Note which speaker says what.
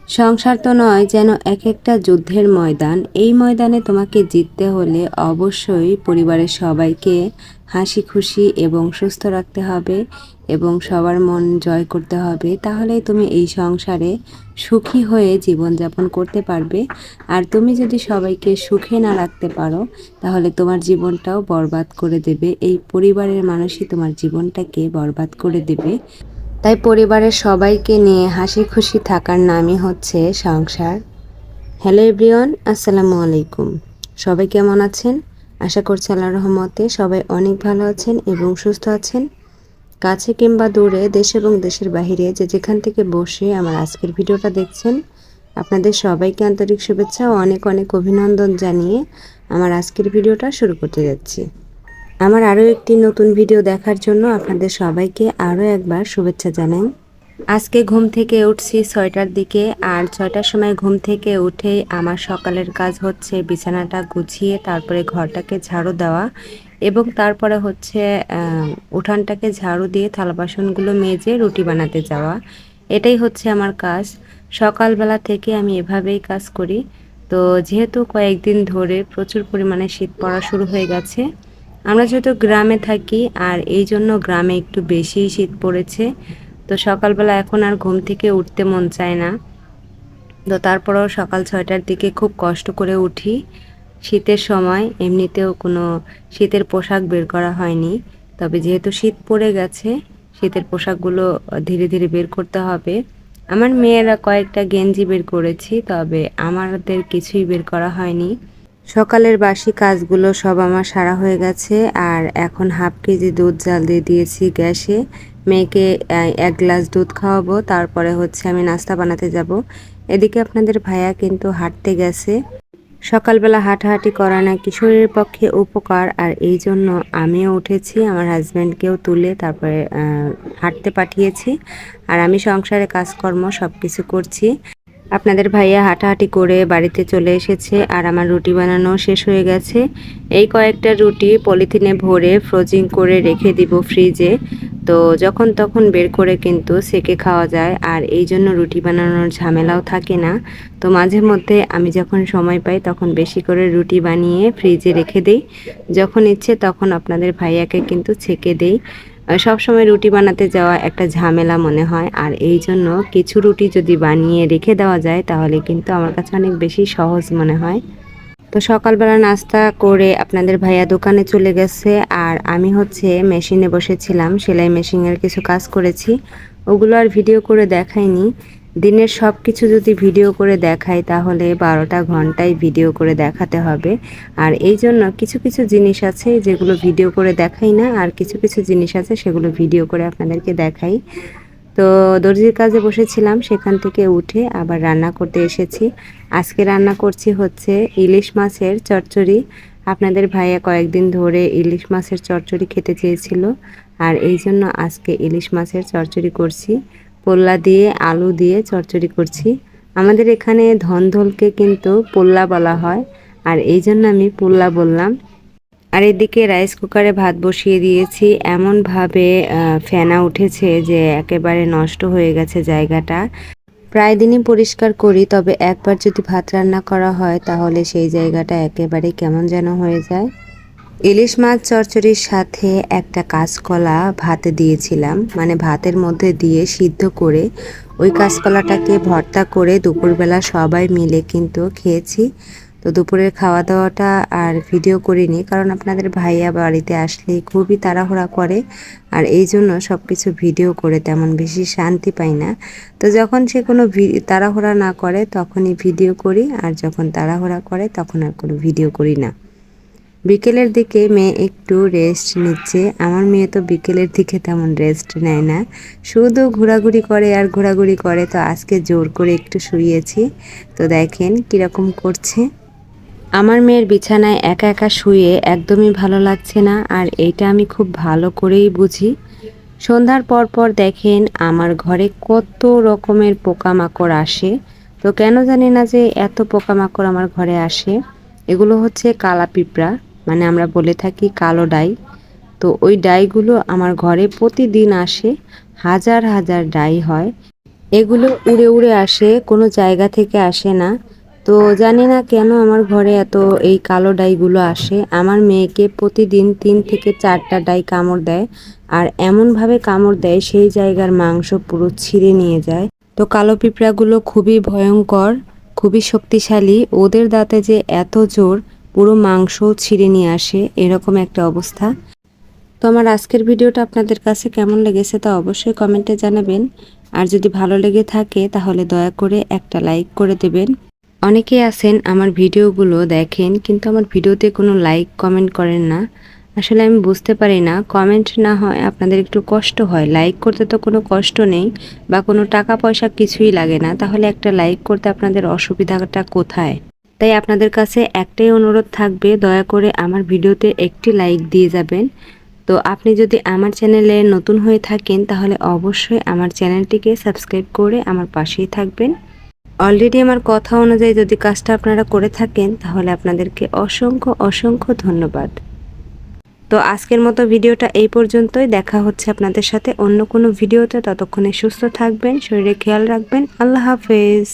Speaker 1: সংসার তো নয় যেন এক একটা যুদ্ধের ময়দান। এই ময়দানে তোমাকে জিততে হলে অবশ্যই পরিবারের সবাইকে হাসি খুশি এবং সুস্থ রাখতে হবে এবং সবার মন জয় করতে হবে। তাহলেই তুমি এই সংসারে সুখী হয়ে জীবনযাপন করতে পারবে। আর তুমি যদি সবাইকে সুখে না রাখতে পারো তাহলে তোমার জীবনটাও বরবাদ করে দেবে। এই পরিবারের মানুষই তোমার জীবনটাকে বরবাদ করে দেবে। তাই পরিবারের সবাইকে নিয়ে হাসি খুশি থাকার নামই হচ্ছে সংসার। হ্যালো এভরিওয়ান, আসসালামু আলাইকুম। সবাই কেমন আছেন? আশা করছি আল্লাহর রহমতে সবাই অনেক ভালো আছেন এবং সুস্থ আছেন। কাছে কিংবা দূরে, দেশ এবং দেশের বাহিরে যে যেখান থেকে বসে আমার আজকের ভিডিওটা দেখছেন, আপনাদের সবাইকে আন্তরিক শুভেচ্ছা ও অনেক অনেক অভিনন্দন জানিয়ে আমার আজকের ভিডিওটা শুরু করতে যাচ্ছি। আমার আরও একটি নতুন ভিডিও দেখার জন্য আপনাদের সবাইকে আরও একবার শুভেচ্ছা জানাই। আজকে ঘুম থেকে উঠছি 6টার দিকে, আর 6টার সময় ঘুম থেকে উঠেই আমার সকালের কাজ হচ্ছে বিছানাটা গুছিয়ে তারপরে ঘরটাকে ঝাড়ু দেওয়া এবং তারপরে হচ্ছে উঠানটাকে ঝাড়ু দিয়ে থালা বাসনগুলো মেজে রুটি বানাতে যাওয়া। এটাই হচ্ছে আমার কাজ। সকালবেলা থেকে আমি এভাবেই কাজ করি। তো যেহেতু কয়েকদিন ধরে প্রচুর পরিমাণে শীত পড়া শুরু হয়ে গেছে, আমরা যেহেতু গ্রামে থাকি আর এই জন্য গ্রামে একটু বেশিই শীত পড়েছে। তো সকালবেলা এখন আর ঘুম থেকে উঠতে মন চায় না। তো তারপরেও সকাল 6টার দিকে খুব কষ্ট করে উঠি। শীতের সময় এমনিতেও কোনো শীতের পোশাক বের করা হয়নি, তবে যেহেতু শীত পড়ে গেছে শীতের পোশাকগুলো ধীরে ধীরে বের করতে হবে। আমার মেয়েরা কয়েকটা গেঞ্জি বের করেছি, তবে আমাদের কিছুই বের করা হয়নি। সকালের বাসি কাজগুলো সব আমার সারা হয়ে গেছে, আর এখন হাফ কেজি দুধ জাল দিয়ে দিয়েছি গ্যাসে। মেয়েকে 1 গ্লাস দুধ খাওয়াবো, তারপরে হচ্ছে আমি নাস্তা বানাতে যাব। এদিকে আপনাদের ভাইয়া কিন্তু হাঁটতে গেছে। সকালবেলা হাঁটাহাঁটি করা নাকি শরীরের পক্ষে উপকার, আর এই জন্য আমিও উঠেছি, আমার হাজব্যান্ডকেও তুলে তারপরে হাঁটতে পাঠিয়েছি। আর আমি সংসারে কাজকর্ম সব কিছু করছি। আপনাদের ভাইয়া হাঁটাহাঁটি করে বাড়িতে চলে এসেছে, আর আমার রুটি বানানো শেষ হয়ে গেছে। এই কয়েকটা রুটি পলিথিনে ভরে ফ্রোজিং করে রেখে দিব ফ্রিজে। তো যখন তখন বের করে কিন্তু সেকে খাওয়া যায়, আর এই জন্য রুটি বানানোর ঝামেলাও থাকে না। তো মাঝে মধ্যে আমি যখন সময় পাই তখন বেশি করে রুটি বানিয়ে ফ্রিজে রেখে দেই। যখন ইচ্ছে তখন আপনাদের ভাইয়াকে কিন্তু ছেঁকে দেই। সবসময় রুটি বানাতে যাওয়া একটা ঝামেলা মনে হয়, আর এই জন্য কিছু রুটি যদি বানিয়ে রেখে দেওয়া যায় তাহলে কিন্তু আমার কাছে অনেক বেশি সহজ মনে হয়। তো সকালবেলা নাস্তা করে আপনাদের ভাইয়া দোকানে চলে গেছে, আর আমি হচ্ছে মেশিনে বসেছিলাম, সেলাই মেশিনের কিছু কাজ করেছি। ওগুলো আর ভিডিও করে দেখাইনি। দিনের সব কিছু যদি ভিডিও করে দেখাই তাহলে 12টা ঘন্টায় ভিডিও করে দেখাতে হবে। আর এই জন্য কিছু কিছু জিনিস আছে যেগুলো ভিডিও করে দেখাই না, আর কিছু কিছু জিনিস আছে সেগুলো ভিডিও করে আপনাদেরকে দেখাই। তো দর্জির কাজে বসেছিলাম, সেখান থেকে উঠে আবার রান্না করতে এসেছি। আজকে রান্না করছি হচ্ছে ইলিশ মাছের চচ্চড়ি। আপনাদের ভাইয়া কয়েকদিন ধরে ইলিশ মাছের চচ্চড়ি খেতে চেয়েছিল, আর এই জন্য আজকে ইলিশ মাছের চচ্চড়ি করছি। পোল্লা দিয়ে আলু দিয়ে চচ্চড়ি করছি। আমাদের এখানে ধনধলকে কিন্তু পোল্লা বলা হয়, আর এই জন্য আমি পোল্লা বললাম। আর এদিকে রাইস কুকারে ভাত বসিয়ে দিয়েছি। এমনভাবে ফেনা উঠেছে যে একেবারে নষ্ট হয়ে গেছে জায়গাটা। প্রায় দিনই পরিষ্কার করি, তবে একবার যদি ভাত রান্না করা হয় তাহলে সেই জায়গাটা একেবারে কেমন যেন হয়ে যায়। ইলিশ মাছ চচ্চড়ির সাথে একটা কাঁচকলা ভাতে দিয়েছিলাম, মানে ভাতের মধ্যে দিয়ে সিদ্ধ করে ওই কাঁচকলাটাকে ভর্তা করে দুপুরবেলা সবাই মিলে কিন্তু খেয়েছি। তো দুপুরের খাওয়া দাওয়াটা আর ভিডিও করিনি, কারণ আপনাদের ভাইয়া বাড়িতে আসলে খুবই তাড়াহুড়া করে, আর এই জন্য সব কিছু ভিডিও করে তেমন বেশি শান্তি পাই না। তো যখন সে কোনো তাড়াহুড়া না করে তখনই ভিডিও করি, আর যখন তাড়াহুড়া করে তখন আর কোনো ভিডিও করি না। বিকেলের দিকে মেয়ে একটু রেস্ট নিচ্ছে। আমার মেয়ে তো বিকেলের দিকে তেমন রেস্ট নেয় না, শুধু ঘোরাঘুরি করে আর ঘোরাঘুরি করে। তো আজকে জোর করে একটু শুইয়েছি, তো দেখেন কীরকম করছে। আমার মেয়ের বিছানায় একা একা শুয়ে একদমই ভালো লাগছে না, আর এইটা আমি খুব ভালো করেই বুঝি। সন্ধ্যার পর পর দেখেন আমার ঘরে কত রকমের পোকামাকড় আসে। তো কেন জানি না যে এত পোকামাকড় আমার ঘরে আসে। এগুলো হচ্ছে কালা পিঁপড়া, মানে আমরা বলে থাকি কালো ডাই। তো ওই ডাইগুলো আমার ঘরে প্রতিদিন আসে, হাজার হাজার ডাই হয়। এগুলো উড়ে উড়ে আসে, কোনো জায়গা থেকে আসে না। তো জানি না কেন আমার ঘরে এত এই কালো ডাইগুলো আসে। আমার মেয়েকে প্রতিদিন 3 থেকে 4টা ডাই কামড় দেয়, আর এমনভাবে কামড় দেয় সেই জায়গার মাংস পুরো ছিঁড়ে নিয়ে যায়। তো কালো পিঁপড়াগুলো খুবই ভয়ঙ্কর, খুবই শক্তিশালী। ওদের দাঁতে যে এত জোর, পুরো মাংস ছিঁড়ে নিয়ে আসে, এরকম একটা অবস্থা। তো আমার আজকের ভিডিওটা আপনাদের কাছে কেমন লেগেছে তা অবশ্যই কমেন্টে জানাবেন। আর যদি ভালো লেগে থাকে তাহলে দয়া করে একটা লাইক করে দেবেন। অনেকেই আছেন আমার ভিডিওগুলো দেখেন কিন্তু আমার ভিডিওতে কোনো লাইক কমেন্ট করেন না। আসলে আমি বুঝতে পারি না, কমেন্ট না হয় আপনাদের একটু কষ্ট হয়, লাইক করতে তো কোনো কষ্ট নেই বা কোনো টাকা পয়সা কিছুই লাগে না, তাহলে একটা লাইক করতে আপনাদের অসুবিধাটা কোথায়? তাই আপনাদের কাছে একটাই অনুরোধ থাকবে, দয়া করে আমার ভিডিওতে একটি লাইক দিয়ে যাবেন। তো আপনি যদি আমার চ্যানেলে নতুন হয়ে থাকেন তাহলে অবশ্যই আমার চ্যানেলটিকে সাবস্ক্রাইব করে আমার পাশেই থাকবেন। অলরেডি আমার কথা অনুযায়ী যদি কাজটা আপনারা করে থাকেন তাহলে আপনাদেরকে অসংখ্য অসংখ্য ধন্যবাদ। তো আজকের মতো ভিডিওটা এই পর্যন্তই। দেখা হচ্ছে আপনাদের সাথে অন্য কোনো ভিডিওতে। ততক্ষণে সুস্থ থাকবেন, শরীরে খেয়াল রাখবেন। আল্লাহ হাফেজ।